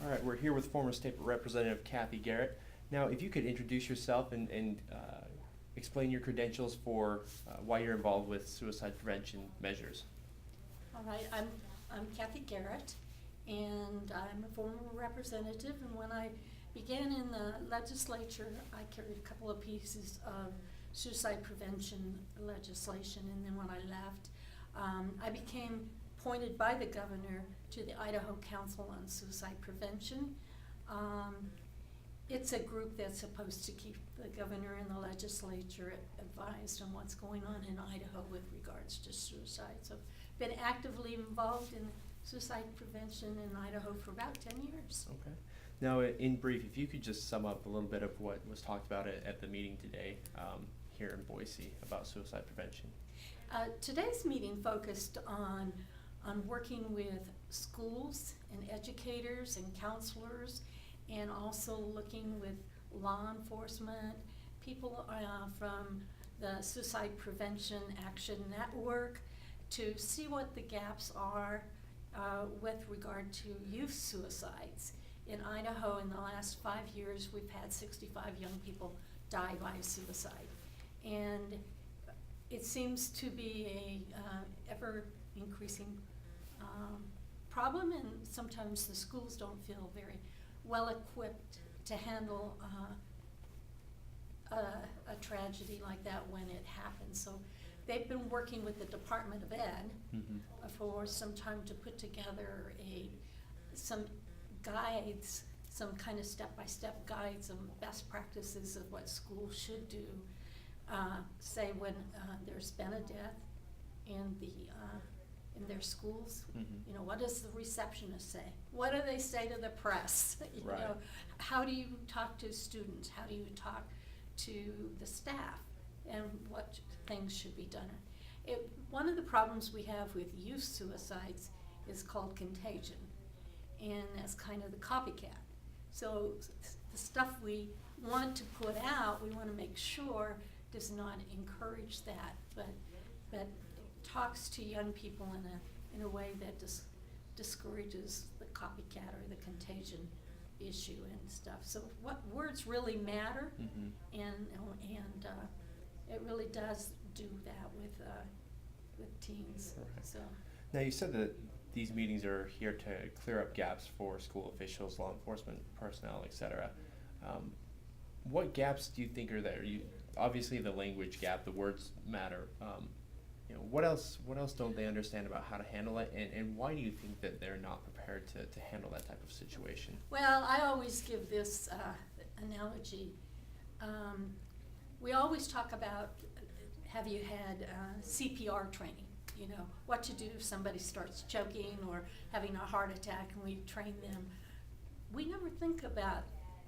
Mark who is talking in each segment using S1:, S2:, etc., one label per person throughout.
S1: All right, we're here with former State Representative Kathy Garrett. Now, if you could introduce yourself and explain your credentials for why you're involved with suicide prevention measures.
S2: All right, I'm Kathy Garrett, and I'm a former representative, and when I began in the legislature, I carried a couple of pieces of suicide prevention legislation, and then when I left, I became appointed by the governor to the Idaho Council on Suicide Prevention. It's a group that's supposed to keep the governor and the legislature advised on what's going on in Idaho with regards to suicide. So I've been actively involved in suicide prevention in Idaho for about 10 years.
S1: Okay. Now, in brief, if you could just sum up a little bit of what was talked about at the meeting today here in Boise about suicide prevention.
S2: Today's meeting focused on working with schools and educators and counselors, and also looking with law enforcement, people from the Suicide Prevention Action Network, to see what the gaps are with regard to youth suicides. In Idaho, in the last 5 years, we've had 65 young people die by suicide. And it seems to be a ever increasing problem, and sometimes the schools don't feel very well equipped to handle a tragedy like that when it happens. So they've been working with the Department of Ed for some time to put together some guides, some kind of step-by-step guides of best practices of what schools should do. Say when there's been a death in their schools, you know, what does the receptionist say? What do they say to the press? You know, how do you talk to students? How do you talk to the staff? And what things should be done? One of the problems we have with youth suicides is called contagion, and that's kind of the copycat. So the stuff we want to put out, we want to make sure does not encourage that, but talks to young people in a way that discourages the copycat or the contagion issue and stuff. So what words really matter, and it really does do that with teens.
S1: Right.
S2: So
S1: now, you said that these meetings are here to clear up gaps for school officials, law enforcement personnel, etc. What gaps do you think are there? Obviously the language gap, the words matter. You know, what else don't they understand about how to handle it, and why do you think that they're not prepared to handle that type of situation?
S2: Well, I always give this analogy. We always talk about, have you had CPR training? You know, what to do if somebody starts choking or having a heart attack, and we train them. We never think about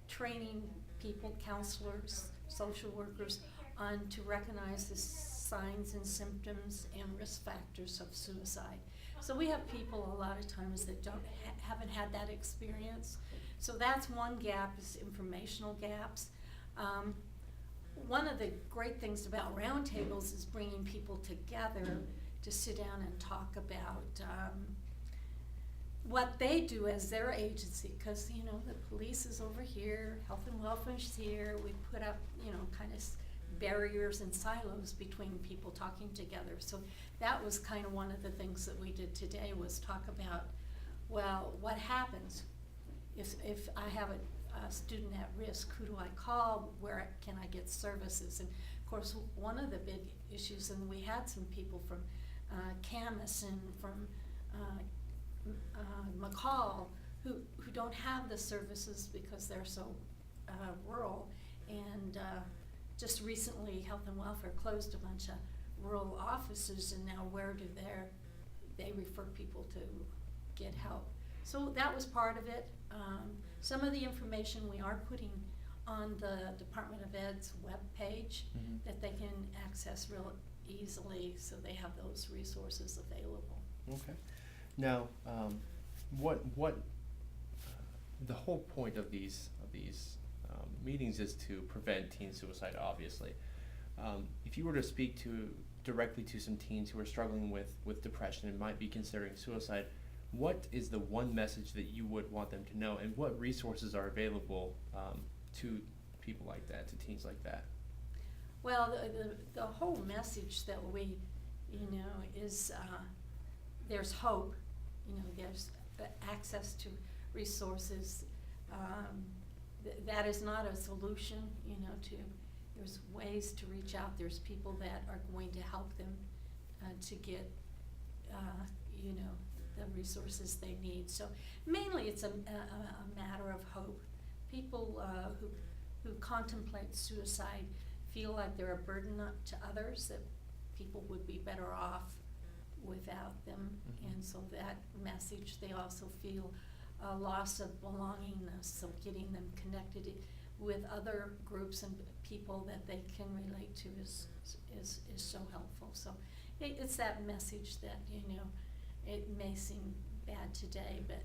S2: training people, counselors, social workers, on to recognize the signs and symptoms and risk factors of suicide. So we have people a lot of times that haven't had that experience. So that's one gap, is informational gaps. One of the great things about roundtables is bringing people together to sit down and talk about what they do as their agency, because you know the police is over here, health and welfare is here. We put up, you know, kind of barriers and silos between people talking together. So that was kind of one of the things that we did today, was talk about, well, what happens if I have a student at risk? Who do I call? Where can I get services? And of course, one of the big issues, and we had some people from Camas and from McCall who don't have the services because they're so rural, and just recently Health and Welfare closed a bunch of rural offices, and now where do they refer people to get help? So that was part of it. Some of the information we are putting on the Department of Ed's webpage that they can access real easily, so they have those resources available.
S1: Okay. Now, what the whole point of these meetings is to prevent teen suicide, obviously. If you were to speak directly to some teens who are struggling with depression and might be considering suicide, what is the one message that you would want them to know, and what resources are available to people like that, to teens like that?
S2: Well, the whole message that we, is there's hope, there's access to resources. That is not a solution, there's ways to reach out. There's people that are going to help them to get, the resources they need. So mainly it's a matter of hope. People who contemplate suicide feel like they're a burden to others, that people would be better off without them.
S1: Mm-hmm.
S2: And so that message, they also feel a loss of belongingness, so getting them connected with other groups and people that they can relate to is so helpful. So it's that message that, it may seem bad today, but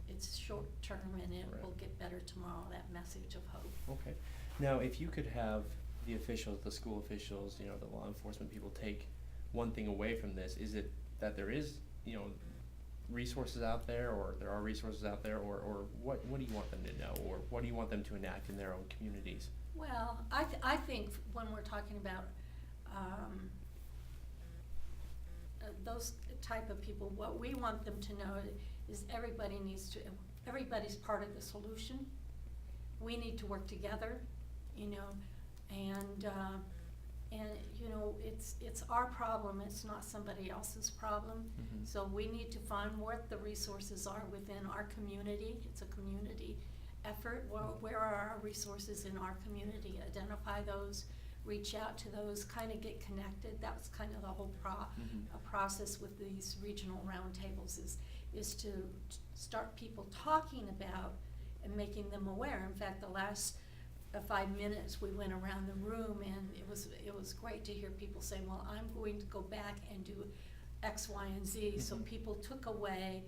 S2: it's short term, and it
S1: Right.
S2: will get better tomorrow, that message of hope.
S1: Okay. Now, if you could have the officials, the school officials, the law enforcement people take one thing away from this, is it that there is, resources out there, or there are resources out there, or what do you want them to know, or what do you want them to enact in their own communities?
S2: Well, I think when we're talking about those type of people, what we want them to know is everybody's part of the solution. We need to work together, and it's our problem, it's not somebody else's problem.
S1: Mm-hmm.
S2: So we need to find what the resources are within our community. It's a community effort. Where are our resources in our community? Identify those, reach out to those, kind of get connected. That was kind of the whole process with these regional roundtables, is to start people talking about and making them aware. In fact, the last 5 minutes we went around the room, and it was great to hear people say, well, I'm going to go back and do X, Y, and Z.
S1: Mm-hmm.
S2: So people took away,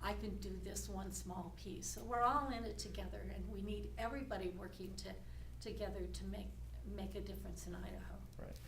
S2: I can do this one small piece. So we're all in it together, and we need everybody working together to make a difference in Idaho.
S1: Right.